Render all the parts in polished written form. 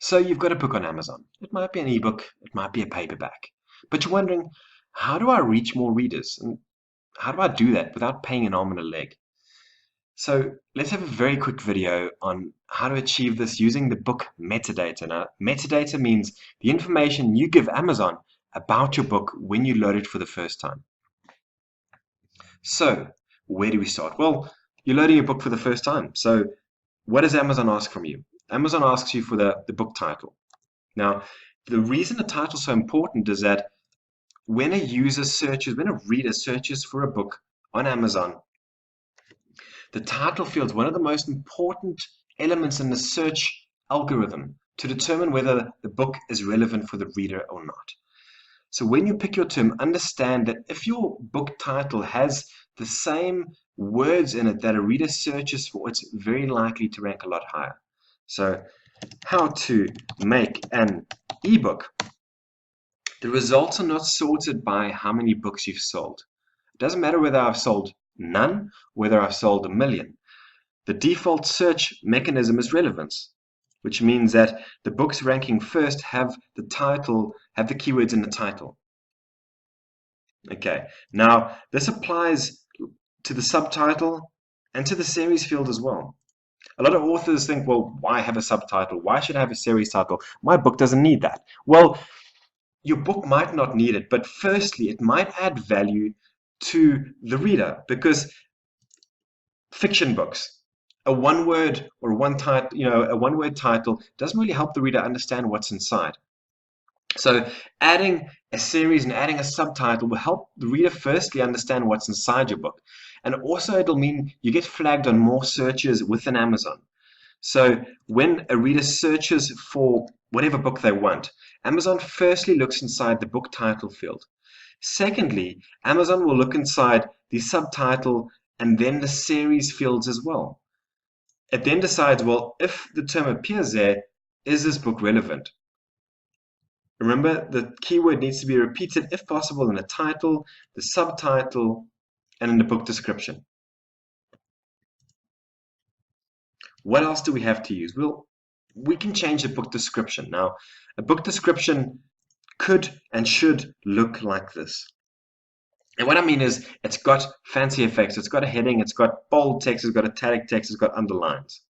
So you've got a book on Amazon. It might be an ebook, it might be a paperback. But you're wondering, how do I reach more readers? And how do I do that without paying an arm and a leg? So let's have a very quick video on how to achieve this using the book metadata. Now, metadata means the information you give Amazon about your book when you load it for the first time. So where do we start? Well, you're loading your book for the first time. So what does Amazon ask from you? Amazon asks you for the book title. Now, the reason the title is so important is that when a reader searches for a book on Amazon, the title field is one of the most important elements in the search algorithm to determine whether the book is relevant for the reader or not. So when you pick your term, understand that if your book title has the same words in it that a reader searches for, it's very likely to rank a lot higher. So how to make an ebook. The results are not sorted by how many books you've sold. It doesn't matter whether I've sold none, whether I've sold 1,000,000. The default search mechanism is relevance, which means that the books ranking first have the keywords in the title. Okay, now this applies to the subtitle and to the series field as well. A lot of authors think, well, why have a subtitle? Why should I have a series title? My book doesn't need that. Well, your book might not need it, but firstly, it might add value to the reader, because fiction books, a one-word or a one-word title doesn't really help the reader understand what's inside. So adding a series and adding a subtitle will help the reader firstly understand what's inside your book. And also it'll mean you get flagged on more searches within Amazon. So when a reader searches for whatever book they want, Amazon firstly looks inside the book title field. Secondly, Amazon will look inside the subtitle and then the series fields as well. It then decides, well, if the term appears there, is this book relevant? Remember, the keyword needs to be repeated, if possible, in the title, the subtitle, and in the book description. What else do we have to use? Well, we can change the book description. Now, a book description could and should look like this. And what I mean is, it's got fancy effects. It's got a heading, it's got bold text, it's got italic text, it's got underlines.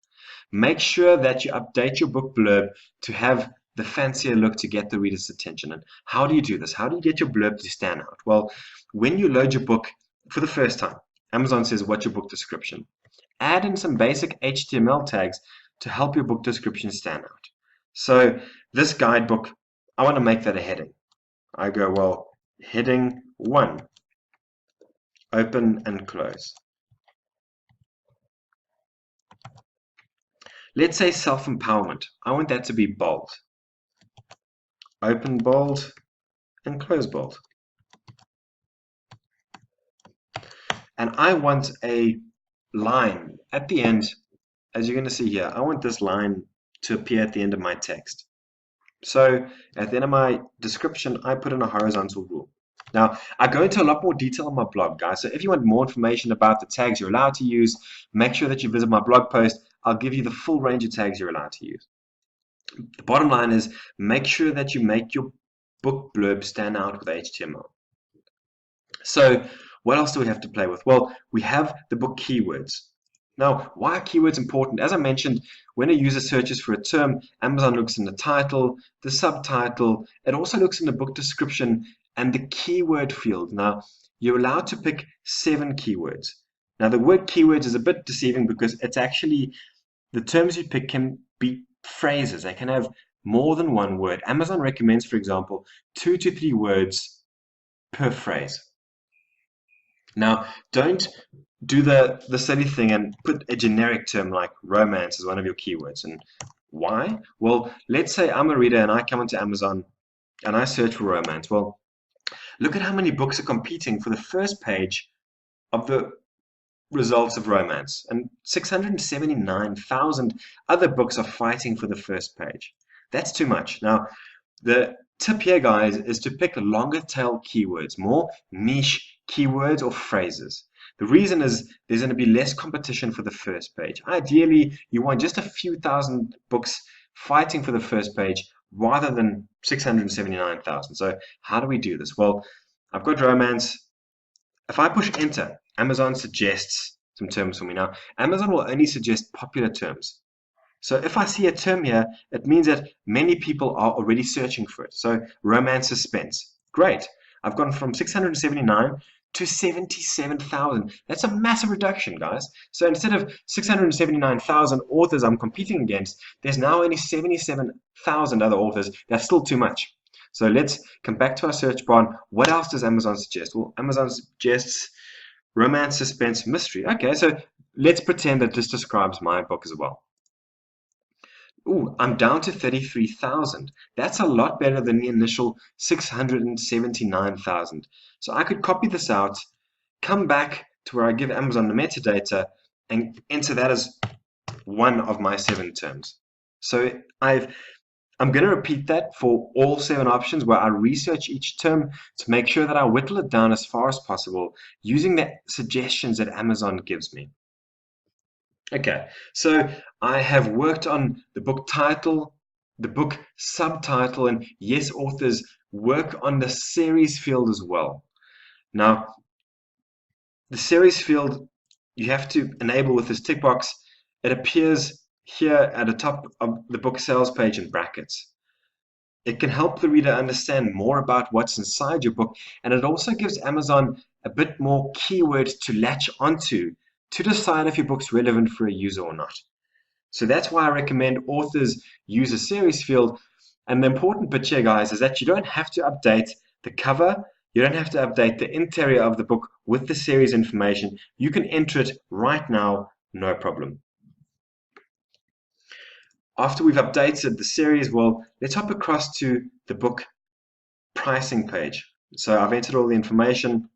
Make sure that you update your book blurb to have the fancier look to get the reader's attention. And how do you do this? How do you get your blurb to stand out? Well, when you load your book for the first time, Amazon says, what's your book description? Add in some basic HTML tags to help your book description stand out. So this guidebook, I want to make that a heading. I go, well, heading 1, open and close. Let's say self-empowerment. I want that to be bold. Open bold and close bold. And I want a line at the end, as you're going to see here. I want this line to appear at the end of my text. So at the end of my description, I put in a horizontal rule. Now, I go into a lot more detail on my blog, guys. So if you want more information about the tags you're allowed to use, make sure that you visit my blog post. I'll give you the full range of tags you're allowed to use. The bottom line is, make sure that you make your book blurb stand out with HTML. So what else do we have to play with? Well, we have the book keywords. Now, why are keywords important? As I mentioned, when a user searches for a term, Amazon looks in the title, the subtitle. It also looks in the book description and the keyword field. Now, you're allowed to pick 7 keywords. Now, the word keywords is a bit deceiving because it's actually, the terms you pick can be phrases. They can have more than one word. Amazon recommends, for example, 2 to 3 words per phrase. Now, don't do the silly thing and put a generic term like romance as one of your keywords. And why? Well, let's say I'm a reader and I come onto Amazon and I search for romance. Well, look at how many books are competing for the first page of the results of romance, and 679,000 other books are fighting for the first page. That's too much. Now, the tip here, guys, is to pick longer tail keywords, more niche keywords or phrases. The reason is there's going to be less competition for the first page. Ideally, you want just a few thousand books fighting for the first page rather than 679,000. So how do we do this? Well, I've got romance. If I push enter, Amazon suggests some terms for me. Now, Amazon will only suggest popular terms. So if I see a term here, it means that many people are already searching for it. So romance suspense. Great. I've gone from 679 to 77,000. That's a massive reduction, guys. So instead of 679,000 authors I'm competing against, there's now only 77,000 other authors. That's still too much. So let's come back to our search bar. What else does Amazon suggest? Well, Amazon suggests romance, suspense, mystery. Okay, so let's pretend that this describes my book as well. Ooh, I'm down to 33,000. That's a lot better than the initial 679,000. So I could copy this out, come back to where I give Amazon the metadata, and enter that as one of my 7 terms. So I'm going to repeat that for all 7 options, where I research each term to make sure that I whittle it down as far as possible using the suggestions that Amazon gives me. Okay, so I have worked on the book title, the book subtitle, and yes, authors work on the series field as well. Now, the series field you have to enable with this tick box. It appears here at the top of the book sales page in brackets. It can help the reader understand more about what's inside your book, and it also gives Amazon a bit more keywords to latch onto to decide if your book's relevant for a user or not. So that's why I recommend authors use a series field. And the important bit here, guys, is that you don't have to update the cover. You don't have to update the interior of the book with the series information. You can enter it right now, no problem. After we've updated the series, well, let's hop across to the book pricing page. So I've entered all the information.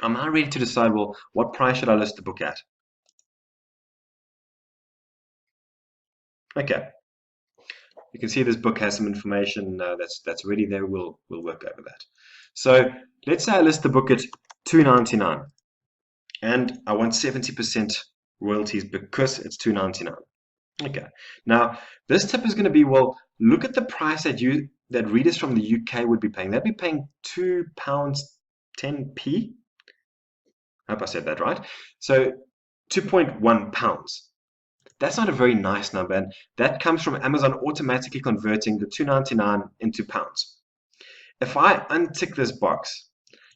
I'm now ready to decide, well, what price should I list the book at? Okay. You can see this book has some information that's already there. We'll work over that. So let's say I list the book at $2.99, and I want 70% royalties because it's $2.99. Okay. Now this tip is going to be, well, look at the price that readers from the UK would be paying. They'd be paying £2.10p. I hope I said that right. So 2.1 pounds. That's not a very nice number, and that comes from Amazon automatically converting the $2.99 into pounds. If I untick this box,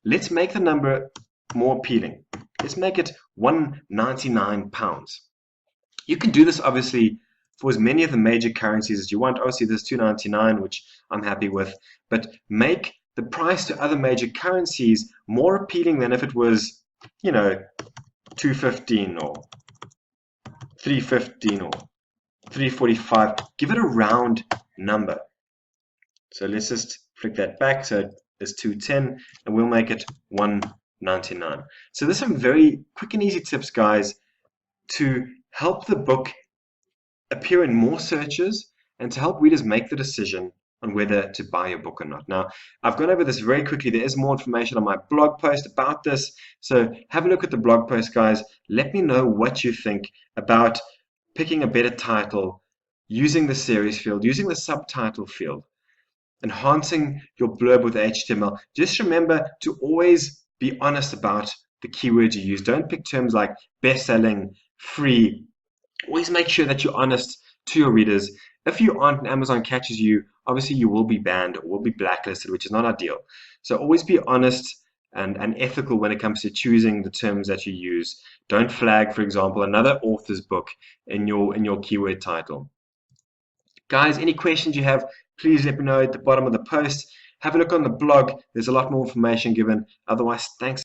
let's make the number more appealing. Let's make it £1.99. You can do this obviously for as many of the major currencies as you want. Obviously there's $2.99, which I'm happy with, but make the price to other major currencies more appealing than if it was, you know, $2.15 or $3.15 or $3.45. Give it a round number. So let's just flick that back. So it's $2.10, and we'll make it $1.99. So there's some very quick and easy tips, guys, to help the book appear in more searches and to help readers make the decision on whether to buy your book or not. Now, I've gone over this very quickly. There is more information on my blog post about this. So have a look at the blog post, guys. Let me know what you think about picking a better title, using the series field, using the subtitle field, enhancing your blurb with HTML. Just remember to always be honest about the keywords you use. Don't pick terms like best-selling, free. Always make sure that you're honest to your readers. If you aren't and Amazon catches you, obviously you will be banned or will be blacklisted, which is not ideal. So always be honest and ethical when it comes to choosing the terms that you use. Don't flag, for example, another author's book in your keyword title. Guys, any questions you have, please let me know at the bottom of the post. Have a look on the blog. There's a lot more information given. Otherwise, thanks.